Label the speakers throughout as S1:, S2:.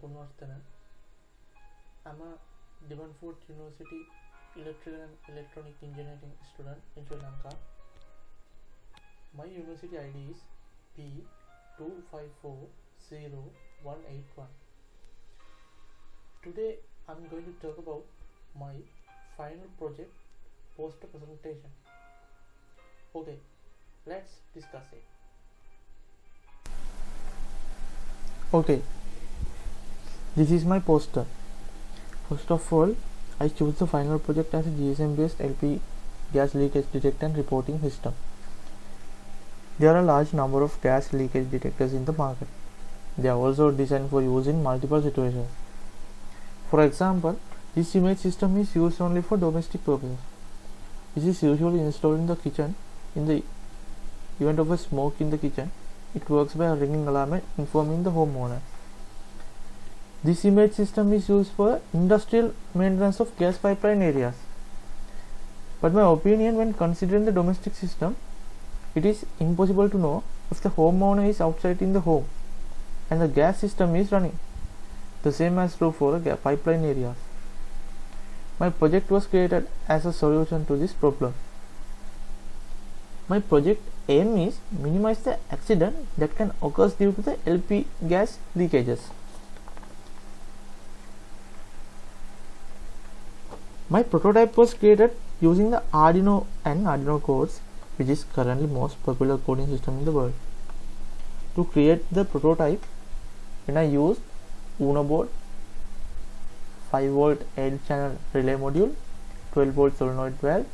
S1: Kunwarthana. I'm a Devonport University Electrical and Electronic Engineering student in Sri Lanka. My university ID is P25400181. Today I'm going to talk about my final project poster presentation. Okay, let's discuss it. Okay, this is my poster. First of all, I choose the final project as a GSM based LP gas leakage detector and reporting system. There are a large number of gas leakage detectors in the market. They are also designed for use in multiple situations. For example, this image system is used only for domestic purposes. It is usually installed in the kitchen. In the event of a smoke in the kitchen, it works by a ringing alarm informing the homeowner. This image system is used for industrial maintenance of gas pipeline areas. But my opinion, when considering the domestic system, it is impossible to know if the homeowner is outside in the home and the gas system is running. The same is true for pipeline areas. My project was created as a solution to this problem. My project aim is minimize the accident that can occur due to the LP gas leakages. My prototype was created using the Arduino and Arduino codes, which is currently most popular coding system in the world. To create the prototype, when I used Uno board, 5V 8 channel relay module, 12V solenoid valve,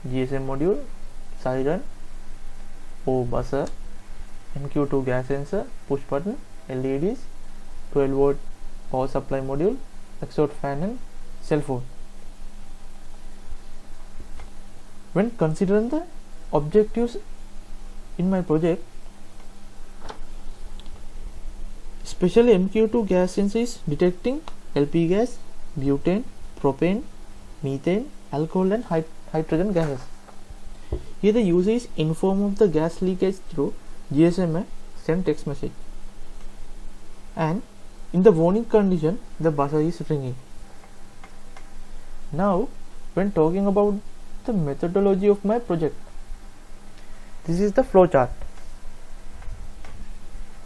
S1: GSM module, siren, O buzzer, MQ2 gas sensor, push button, LEDs, 12V power supply module, exhaust fan and cell phone. When considering the objectives in my project, especially MQ2 gas sensor is detecting LP gas, butane, propane, methane, alcohol and hydrogen gases. Here the user is informed of the gas leakage through GSM and send text message. And in the warning condition, the buzzer is ringing. Now, when talking about the methodology of my project, this is the flowchart.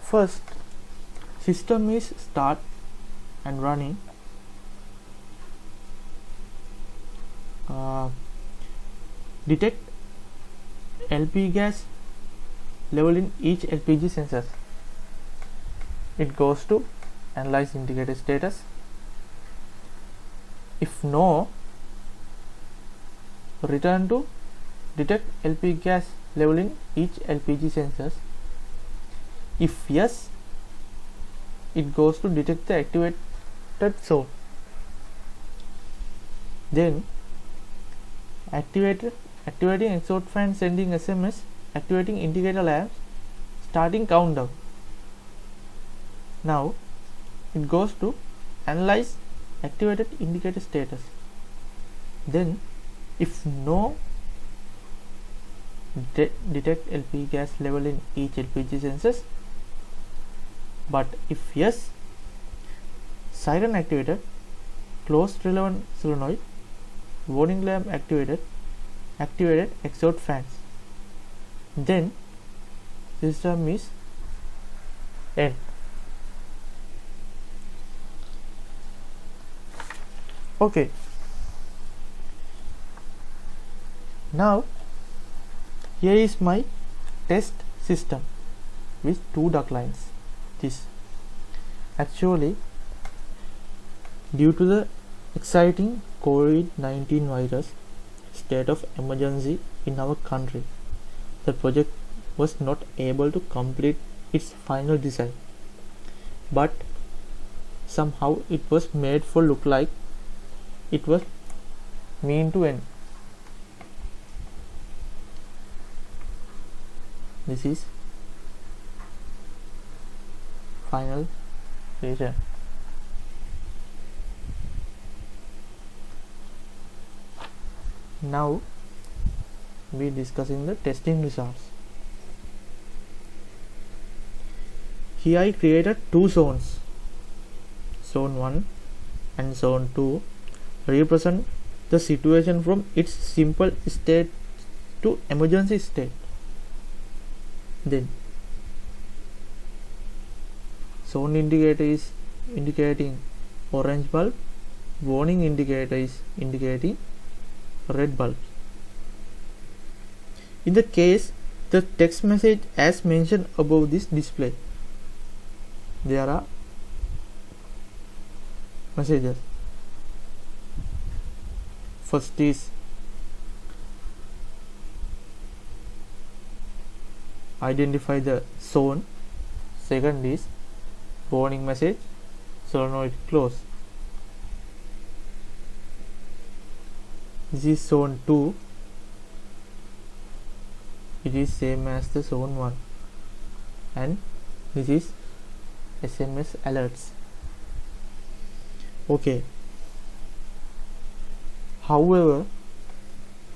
S1: First, system is start and running. Detect LP gas level in each LPG sensor. It goes to analyze indicator status. If no, return to detect LP gas level in each LPG sensors. If yes, it goes to detect the activated zone. Then activating exhaust fan, sending SMS, activating indicator lamps, starting countdown. Now it goes to analyze activated indicator status. Then if no, detect LP gas level in each LPG sensors. But if yes, siren activated, closed relevant solenoid, warning lamp activated exhaust fans. Then system is end. Okay. Now here is my test system with two duct lines. This actually, due to the exciting COVID-19 virus state of emergency in our country, the project was not able to complete its final design, but somehow it was made for look like it was mean to end. This is final result. Now we discussing the testing results. Here I created two zones. zone 1 and zone 2 represent the situation from its simple state to emergency state. Then zone indicator is indicating orange bulb, warning indicator is indicating red bulb. In the case the text message as mentioned above this display, there are messages. First is identify the zone. Second is warning message, solenoid close. This is zone 2. It is same as the zone 1, and this is SMS alerts. Okay. However,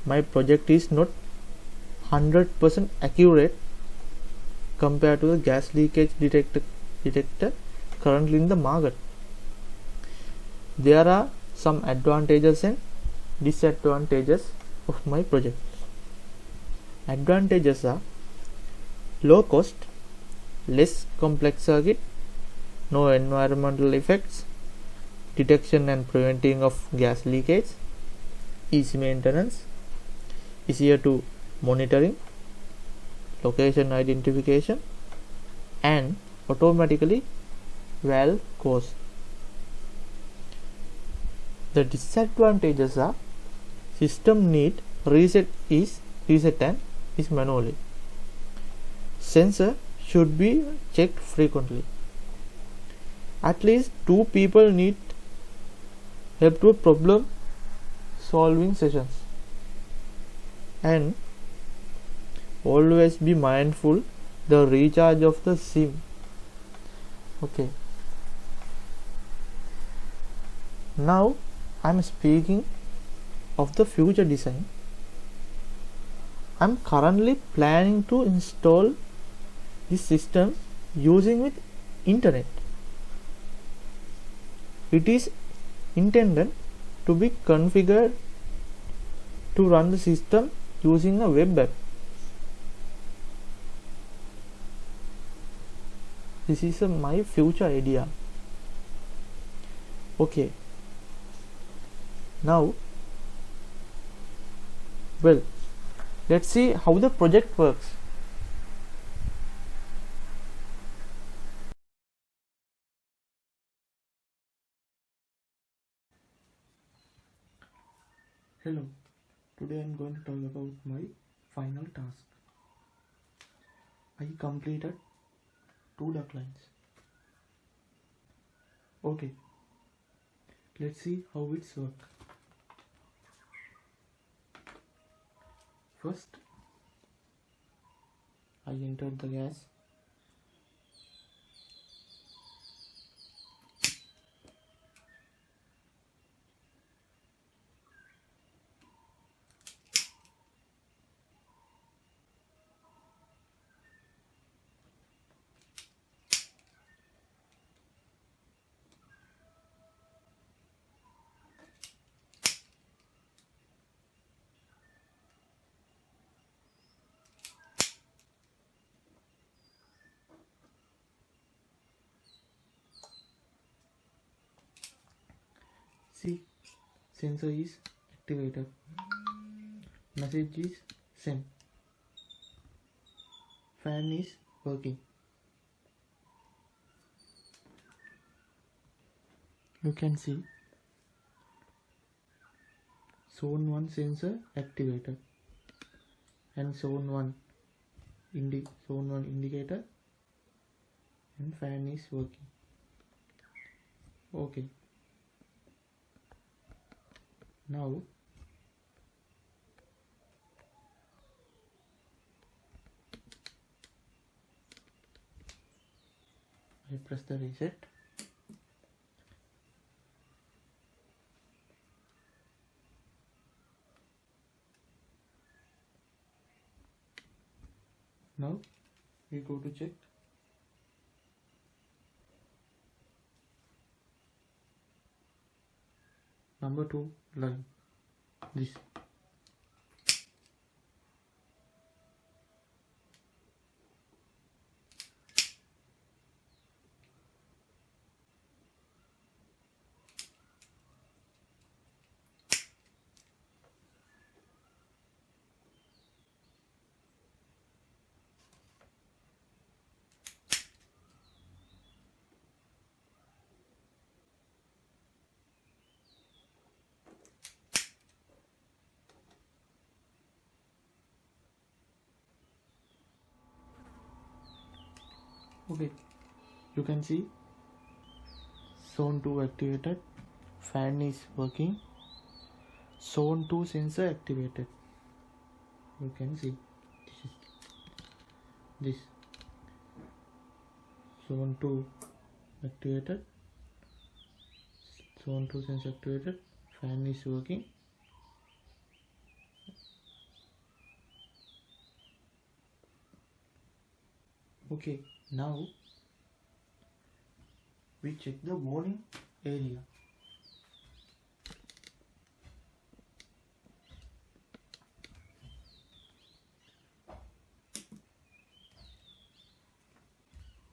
S1: my project is not 100% accurate compared to the gas leakage detector currently in the market. There are some advantages and disadvantages of my project. Advantages are low cost, less complex circuit, no environmental effects, detection and preventing of gas leakage, easy maintenance, easier to monitoring, location identification, and automatically valve close. The disadvantages are system need reset and is manually. Sensor should be checked frequently. At least 2 people need help to problem solving sessions. And always be mindful the recharge of the SIM. Okay. Now I am speaking of the future design. I am currently planning to install this system using with internet. It is intended to be configured to run the system using a web app. This is my future idea. Okay. Now, well, let's see how the project works. Hello, today I am going to talk about my final task. I completed 2 duct lines. Okay, let's see how it's work. First, I entered the gas. See, sensor is activated. Message is sent. Fan is working. You can see zone 1 sensor activated and zone 1 indicator and fan is working. Okay. Now I press the reset. Now we go to check. number 2 line, this. Okay, you can see zone 2 activated, fan is working, zone 2 sensor activated. You can see this zone 2 activated, zone 2 sensor activated, fan is working. Okay, now we check the warning area.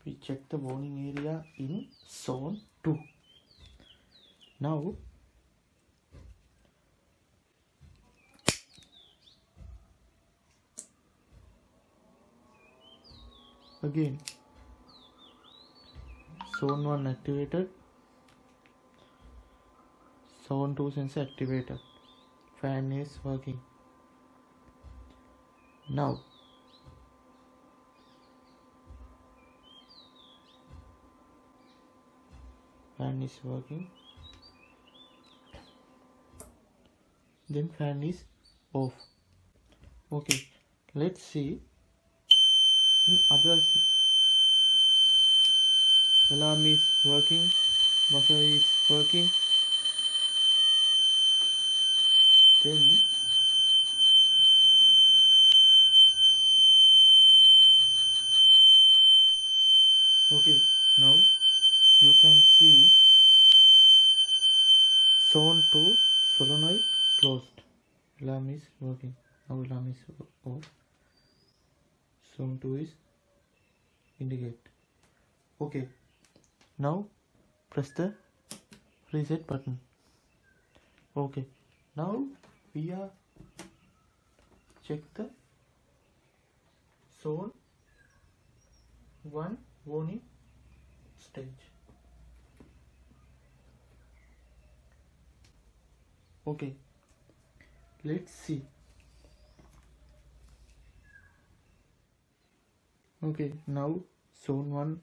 S1: We check the warning area in zone 2. Now again zone 1 activated, zone 2 sensor activated, fan is working. Now fan is working, then fan is off. Okay, let's see in other. Alarm is working, buffer is working, then okay, now you can see zone 2 solenoid closed, alarm is working. Now alarm is off, zone 2 is indicate. Okay, now press the reset button. Okay, now we are check the zone 1 warning stage. Okay, let's see. Okay, now zone 1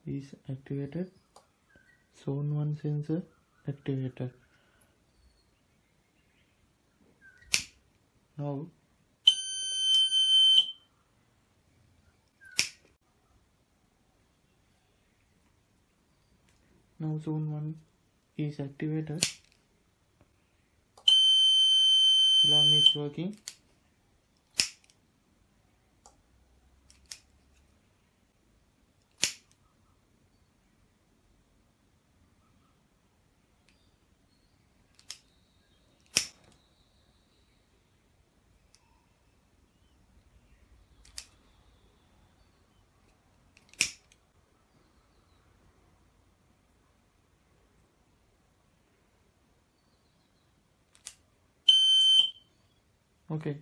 S1: is activated, zone 1 sensor activated. Now zone 1 is activated, alarm is working. Okay,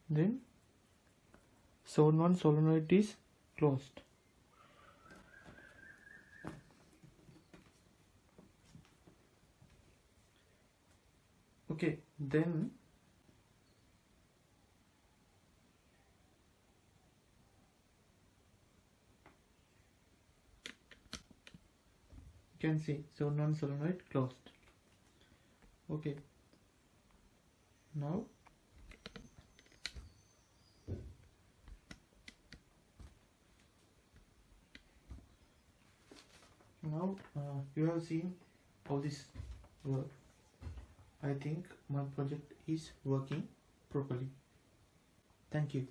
S1: then zone 1 solenoid is closed. Okay, then you can see zone 1 solenoid closed. Okay, now you have seen how this work. I think my project is working properly. Thank you.